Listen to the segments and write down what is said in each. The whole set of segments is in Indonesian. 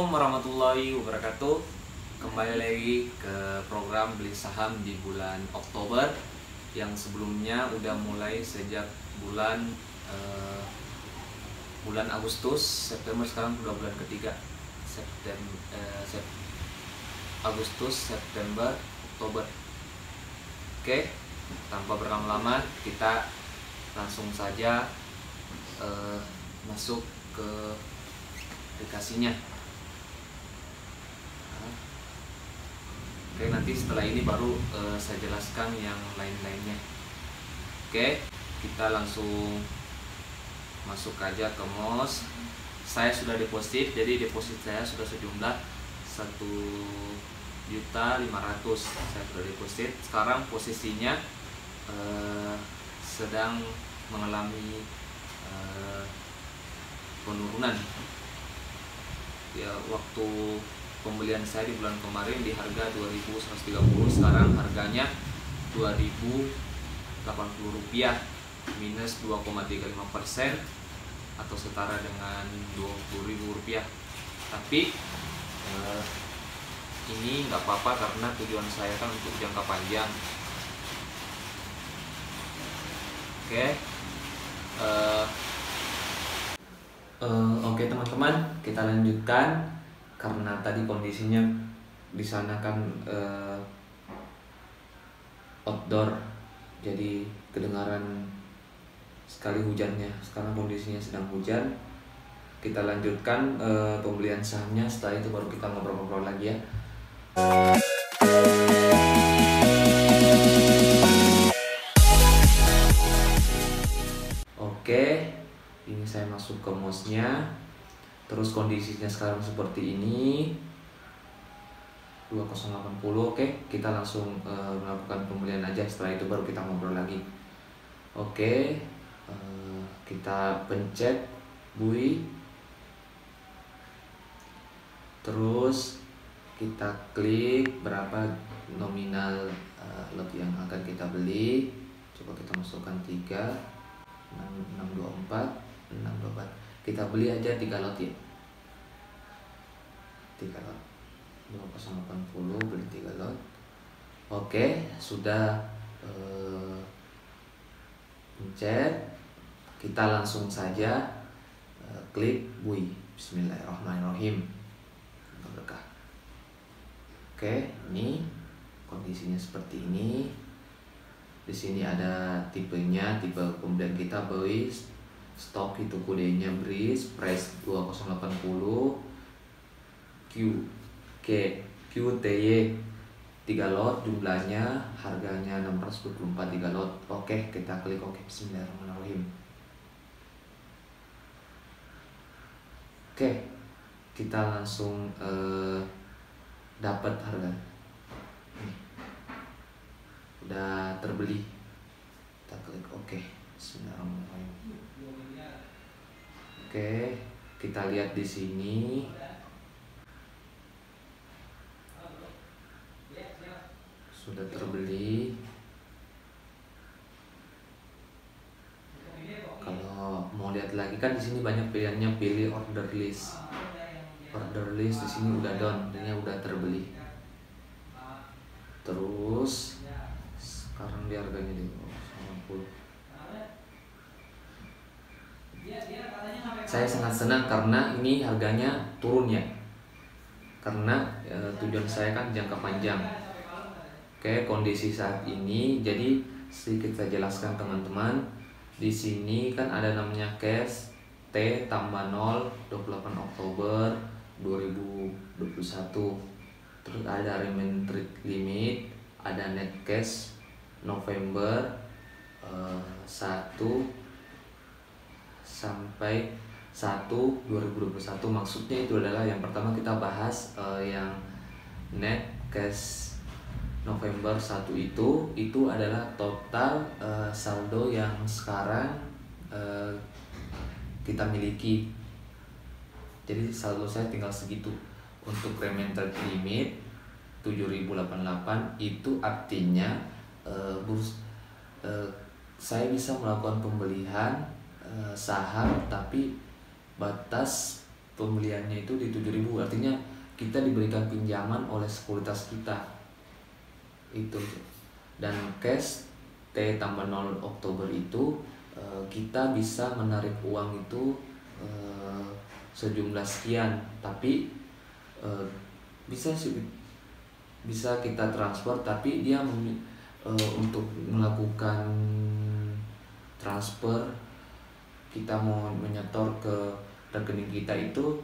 Assalamualaikum warahmatullahi wabarakatuh. Kembali lagi ke program beli saham di bulan Oktober, yang sebelumnya udah mulai sejak bulan Agustus, September, sekarang udah bulan ketiga. Agustus, September, Oktober. Oke, tanpa berlama-lama kita langsung saja masuk ke aplikasinya. Oke, nanti setelah ini baru saya jelaskan yang lain-lainnya. Oke, kita langsung masuk aja ke MOS. Saya sudah deposit, jadi deposit saya sudah sejumlah 1.500.000. Saya sudah deposit. Sekarang posisinya sedang mengalami penurunan. Ya, waktu pembelian saya di bulan kemarin di harga 2.130, sekarang harganya 2.080 rupiah, minus 2,35%, atau setara dengan 20.000 rupiah. Tapi ini nggak apa-apa karena tujuan saya kan untuk jangka panjang. Oke teman-teman, kita lanjutkan karena tadi kondisinya di sana kan outdoor, jadi kedengaran sekali hujannya. Sekarang kondisinya sedang hujan. Kita lanjutkan pembelian sahamnya, setelah itu baru kita ngobrol-ngobrol lagi ya. Oke, ini saya masuk ke MOS-nya. Terus kondisinya sekarang seperti ini, 2080. Oke, kita langsung melakukan pembelian aja, setelah itu baru kita ngobrol lagi. Oke, kita pencet buy, terus kita klik berapa nominal lot yang akan kita beli. Coba kita masukkan 3, 624, 624. Kita beli aja 3 lot ya, 3 lot, 2080, beli 3 lot. Oke, sudah pencet, kita langsung saja klik buy. Bismillahirrahmanirrahim. Berkah. Oke, ini kondisinya seperti ini. Di sini ada tipenya, tipe pembelian kita buy, stok itu kodenya BRIS, price 2080, QTY 3 lot, jumlahnya, harganya 624, 3 lot. Oke, kita klik oke. Bismillahirrahmanirrahim. Oke, kita langsung dapat harga. Udah terbeli, kita klik oke. Bismillahirrahmanirrahim. Oke, kita lihat di sini sudah terbeli. Kalau mau lihat lagi kan di sini banyak pilihannya, pilih order list. Order list di sini udah down, artinya udah terbeli. Terus sekarang dia harganya di 90. Saya sangat senang karena ini harganya turun ya, karena tujuan saya kan jangka panjang. Oke, kondisi saat ini, jadi sedikit saya jelaskan teman-teman. Di sini kan ada namanya cash T tambah 0 28 Oktober 2021. Terus ada remaining trade limit, ada net cash November 1 sampai 1/2021. Maksudnya itu adalah yang pertama kita bahas yang net cash November 1 itu adalah total saldo yang sekarang kita miliki. Jadi saldo saya tinggal segitu. Untuk remaining trade limit 7.088, itu artinya saya bisa melakukan pembelian saham, tapi batas pembeliannya itu di 7.000, artinya kita diberikan pinjaman oleh sekuritas kita itu. Dan cash T tambah 0 Oktober itu kita bisa menarik uang itu sejumlah sekian, tapi bisa kita transfer, tapi dia untuk melakukan transfer kita mau menyetor ke rekening kita itu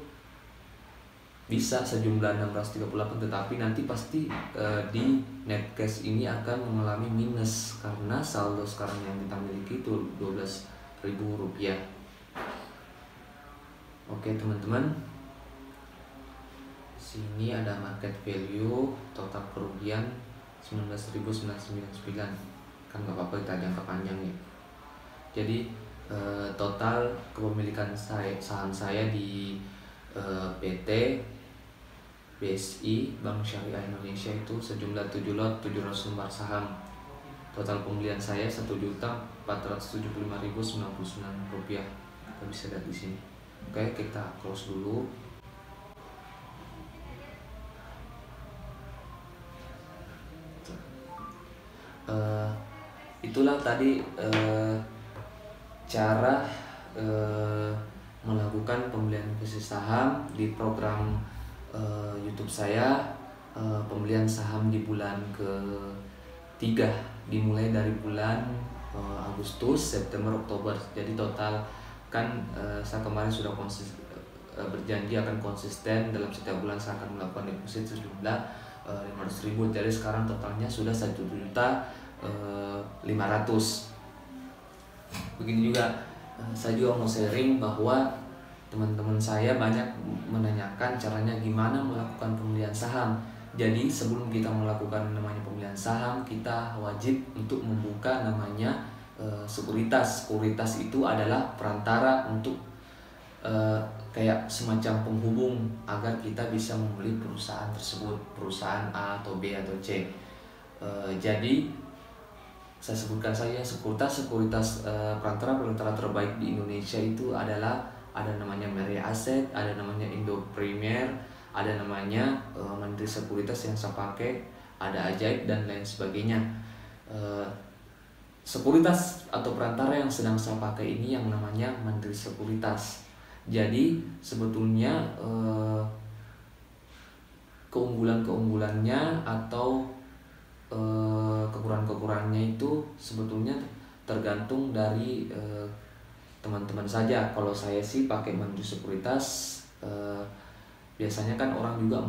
bisa sejumlah 638, tetapi nanti pasti di net cash ini akan mengalami minus karena saldo sekarang yang kita miliki itu Rp12.000. Oke teman-teman, sini ada market value, total kerugian 19.999, kan nggak apa-apa, kita jangka panjang ya. Jadi total kepemilikan saham saya di PT BSI Bank Syariah Indonesia itu sejumlah 7 lot 700 lembar saham. Total pembelian saya Rp1.475.099. Kita bisa lihat di sini. Oke, kita close dulu. Itulah tadi cara melakukan pembelian investasi saham di program YouTube saya. Pembelian saham di bulan ke-3 dimulai dari bulan Agustus, September, Oktober. Jadi total kan saya kemarin sudah berjanji akan konsisten dalam setiap bulan saya akan melakukan deposit sejumlah 500.000. Jadi sekarang totalnya sudah 1.500.000. Begini juga saya juga mau sharing bahwa teman-teman saya banyak menanyakan caranya gimana melakukan pembelian saham. Jadi sebelum kita melakukan namanya pembelian saham, kita wajib untuk membuka namanya sekuritas. Sekuritas itu adalah perantara untuk kayak semacam penghubung agar kita bisa membeli perusahaan tersebut, perusahaan A atau B atau C. Jadi saya sebutkan saja sekuritas perantara terbaik di Indonesia itu adalah ada namanya Meri Asset, ada namanya Indo Premier, ada namanya Mandiri Sekuritas yang saya pakai, ada Ajaib dan lain sebagainya. Sekuritas atau perantara yang sedang saya pakai ini yang namanya Mandiri Sekuritas. Jadi sebetulnya keunggulannya atau kekurangannya itu sebetulnya tergantung dari teman-teman saja. Kalau saya sih pakai Mandiri Sekuritas, biasanya kan orang juga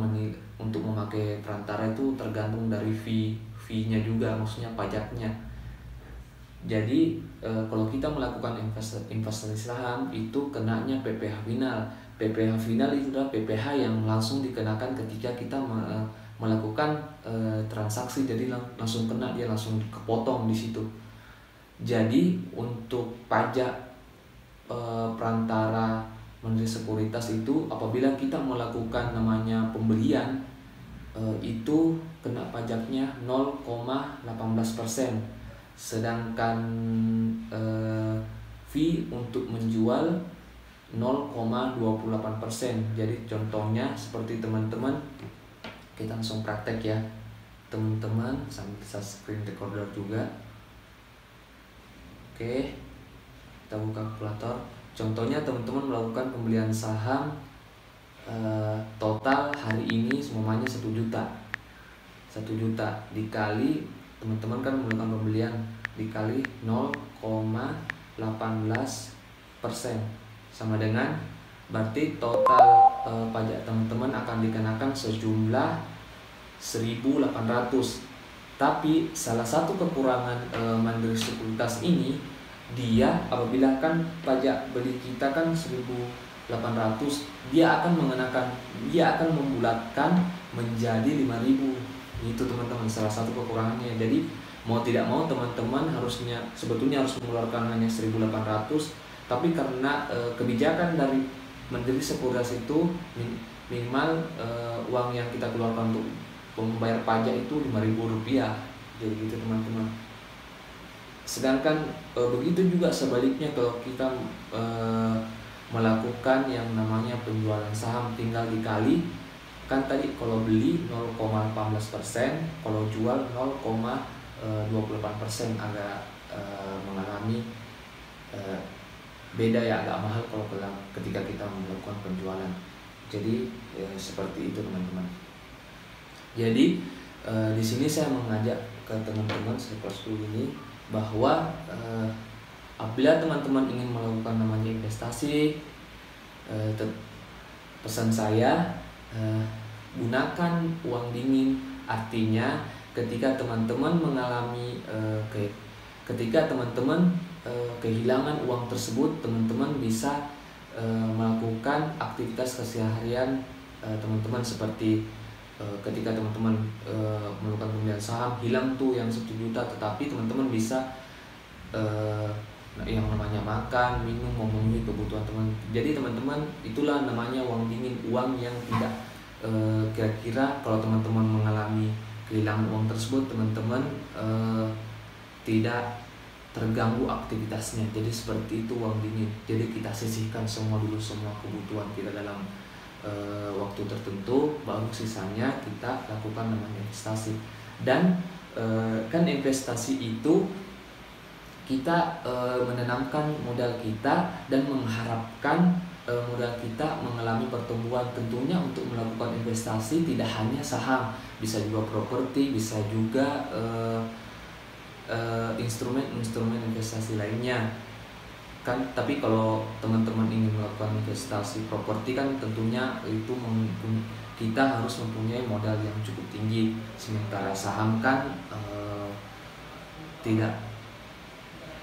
untuk memakai perantara itu tergantung dari fee-nya juga, maksudnya pajaknya. Jadi kalau kita melakukan investasi saham itu kenanya PPh final. PPh final itu adalah PPh yang langsung dikenakan ketika kita melakukan transaksi, jadi langsung kena, dia langsung kepotong di situ. Jadi untuk pajak perantara Mandiri Sekuritas itu apabila kita melakukan namanya pembelian itu kena pajaknya 0,18%, sedangkan fee untuk menjual 0,28%. Jadi contohnya seperti teman-teman, kita langsung praktek ya teman-teman, sambil bisa screen recorder juga. Oke, kita buka kalkulator. Contohnya teman-teman melakukan pembelian saham total hari ini semuanya 1 juta. 1 juta dikali, teman-teman kan melakukan pembelian dikali 0,18% sama dengan berarti total pajak teman-teman akan dikenakan sejumlah 1.800. Tapi salah satu kekurangan Mandiri Sekuritas ini, dia apabila kan pajak beli kita kan 1.800, dia akan membulatkan menjadi 5.000. Itu teman-teman salah satu kekurangannya. Jadi mau tidak mau teman-teman sebetulnya harus mengeluarkan hanya 1.800, tapi karena kebijakan dari Mandiri Sekuritas itu minimal uang yang kita keluarkan untuk membayar pajak itu Rp5.000. Jadi gitu teman-teman. Sedangkan begitu juga sebaliknya, kalau kita melakukan yang namanya penjualan saham, tinggal dikali kan tadi kalau beli 0,18%, kalau jual 0,28%, agak mengalami beda ya, agak mahal kalau ketika kita melakukan penjualan. Jadi seperti itu teman-teman. Jadi di sini saya mengajak ke teman-teman kelas 10 ini bahwa apabila teman-teman ingin melakukan namanya investasi, pesan saya gunakan uang dingin. Artinya ketika teman-teman mengalami ketika teman-teman kehilangan uang tersebut, teman-teman bisa melakukan aktivitas keseharian teman-teman, seperti ketika teman-teman melakukan pembelian saham, hilang tuh yang 1 juta, tetapi teman-teman bisa yang namanya makan, minum, memenuhi kebutuhan teman. Jadi teman-teman, itulah namanya uang dingin, uang yang tidak kira-kira kalau teman-teman mengalami kehilangan uang tersebut, teman-teman tidak terganggu aktivitasnya. Jadi seperti itu uang dingin. Jadi kita sisihkan semua kebutuhan kita dalam waktu tertentu, baru sisanya kita lakukan namanya investasi. Dan kan investasi itu kita menanamkan modal kita dan mengharapkan modal kita mengalami pertumbuhan. Tentunya untuk melakukan investasi tidak hanya saham, bisa juga properti, bisa juga instrumen investasi lainnya kan. Tapi kalau teman-teman ingin melakukan investasi properti kan tentunya itu kita harus mempunyai modal yang cukup tinggi, sementara saham kan tidak.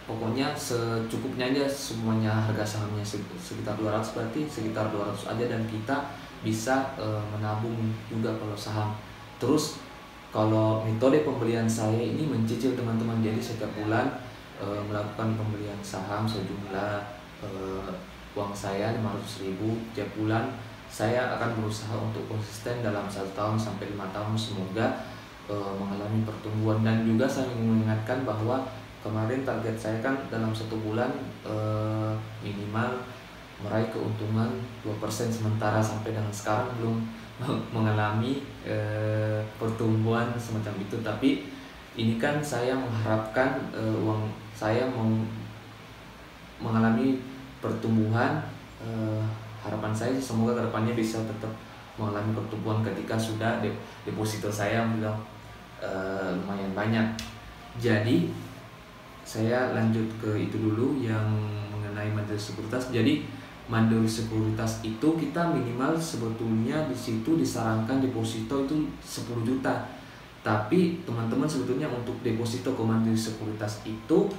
Pokoknya secukupnya aja semuanya, harga sahamnya sekitar 200, berarti sekitar 200 aja, dan kita bisa menabung juga kalau saham. Terus kalau metode pembelian saya ini mencicil teman-teman, jadi setiap bulan melakukan pembelian saham sejumlah uang saya 500.000 tiap bulan. Saya akan berusaha untuk konsisten dalam 1 tahun sampai 5 tahun, semoga mengalami pertumbuhan. Dan juga saya ingin mengingatkan bahwa kemarin target saya kan dalam 1 bulan minimal meraih keuntungan 2%, sementara sampai dengan sekarang belum mengalami pertumbuhan semacam itu. Tapi ini kan saya mengharapkan uang saya mengalami pertumbuhan. Harapan saya semoga kedepannya bisa tetap mengalami pertumbuhan ketika sudah deposito saya sudah lumayan banyak. Jadi saya lanjut ke itu dulu yang mengenai mandiri sekuritas. Jadi mandiri sekuritas itu kita minimal sebetulnya di situ disarankan deposito itu 10 juta. Tapi teman-teman sebetulnya untuk deposito ke mandiri sekuritas itu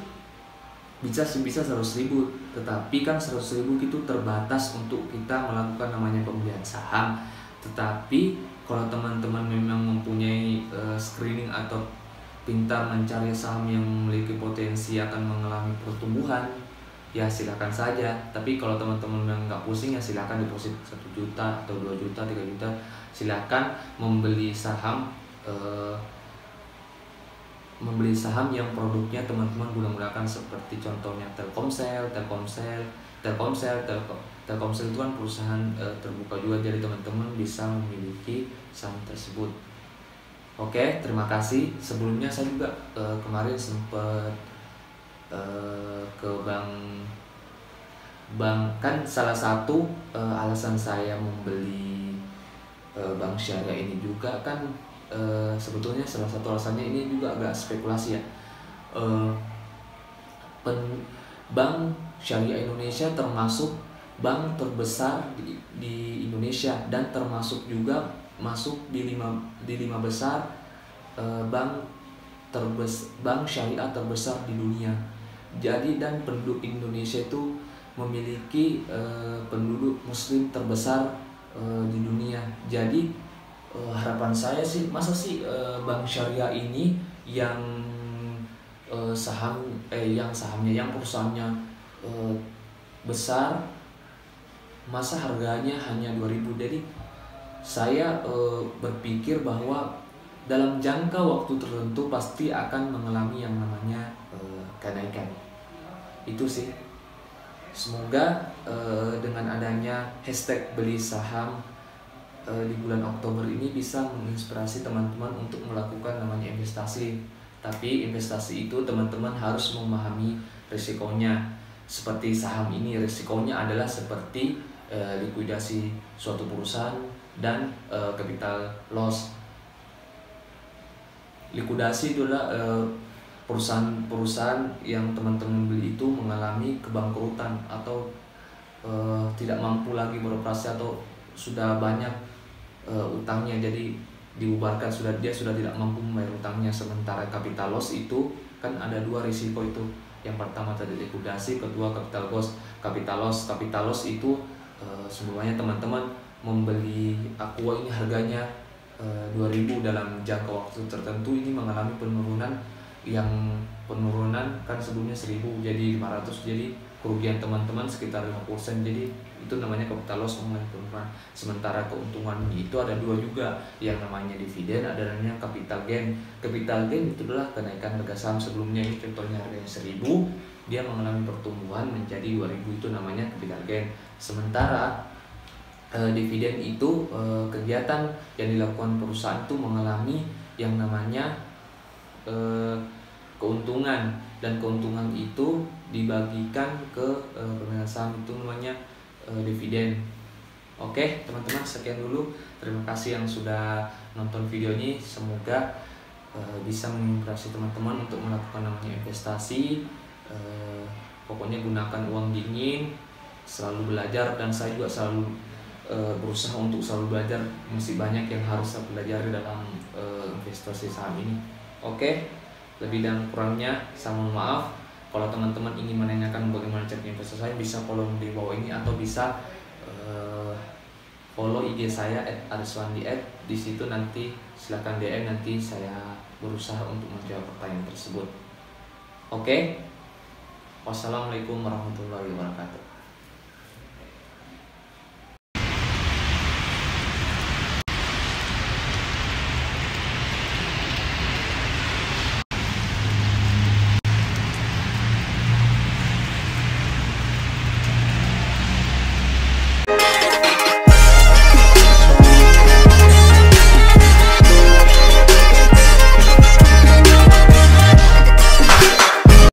bisa 100.000, tetapi kan 100.000 itu terbatas untuk kita melakukan namanya pembelian saham. Tetapi kalau teman-teman memang mempunyai screening atau pintar mencari saham yang memiliki potensi akan mengalami pertumbuhan, ya silakan saja. Tapi kalau teman-teman yang nggak pusing, ya silakan deposit 1 juta atau 2 juta, 3 juta. Silakan membeli saham yang produknya teman-teman gunakan, seperti contohnya Telkomsel itu kan perusahaan terbuka juga, jadi teman-teman bisa memiliki saham tersebut. Oke, terima kasih. Sebelumnya saya juga kemarin sempat ke bank kan salah satu alasan saya membeli bank syariah ini juga kan sebetulnya salah satu alasannya ini juga agak spekulasi ya. Bank Syariah Indonesia termasuk bank terbesar di Indonesia, dan termasuk juga masuk di lima besar bank syariah terbesar di dunia. Jadi dan penduduk Indonesia itu memiliki penduduk muslim terbesar di dunia. Jadi harapan saya sih, masa sih bank syariah ini yang yang perusahaannya besar, masa harganya hanya 2.000. Jadi saya berpikir bahwa dalam jangka waktu tertentu pasti akan mengalami yang namanya kenaikan. Itu sih Semoga dengan adanya hashtag beli saham di bulan Oktober ini bisa menginspirasi teman-teman untuk melakukan namanya investasi. Tapi investasi itu teman-teman harus memahami risikonya. Seperti saham ini risikonya adalah seperti likuidasi suatu perusahaan dan capital loss. Likuidasi itu adalah perusahaan-perusahaan yang teman-teman beli itu mengalami kebangkrutan atau tidak mampu lagi beroperasi atau sudah banyak utangnya, jadi dibubarkan, dia sudah tidak mampu membayar utangnya. Sementara capital loss itu kan ada dua risiko itu, yang pertama tadi likuidasi, kedua capital loss. Capital loss itu semuanya teman-teman membeli Aqua ini harganya 2000 dalam jangka waktu tertentu, ini mengalami penurunan kan sebelumnya 1000 jadi 500, jadi kerugian teman-teman sekitar 5%, jadi itu namanya capital loss, mengalami penurunan. Sementara keuntungan itu ada dua juga, yang namanya dividen, ada namanya capital gain. Capital gain itu adalah kenaikan harga saham sebelumnya, ini contohnya harganya 1000, dia mengalami pertumbuhan menjadi 2000, itu namanya capital gain. Sementara dividen itu kegiatan yang dilakukan perusahaan itu mengalami yang namanya keuntungan, dan keuntungan itu dibagikan ke pemegang saham, itu namanya dividen. Oke teman-teman, sekian dulu, terima kasih yang sudah nonton video ini. Semoga bisa menginspirasi teman-teman untuk melakukan namanya investasi. Pokoknya gunakan uang dingin, selalu belajar, dan saya juga selalu berusaha untuk selalu belajar. Masih banyak yang harus saya pelajari dalam investasi saham ini. Oke, lebih dan kurangnya saya mohon maaf. Kalau teman-teman ingin menanyakan bagaimana cara investasi, saya bisa follow di bawah ini, atau bisa follow IG saya @ariswandi. Di situ nanti silakan DM, nanti saya berusaha untuk menjawab pertanyaan tersebut. Oke, wassalamualaikum warahmatullahi wabarakatuh.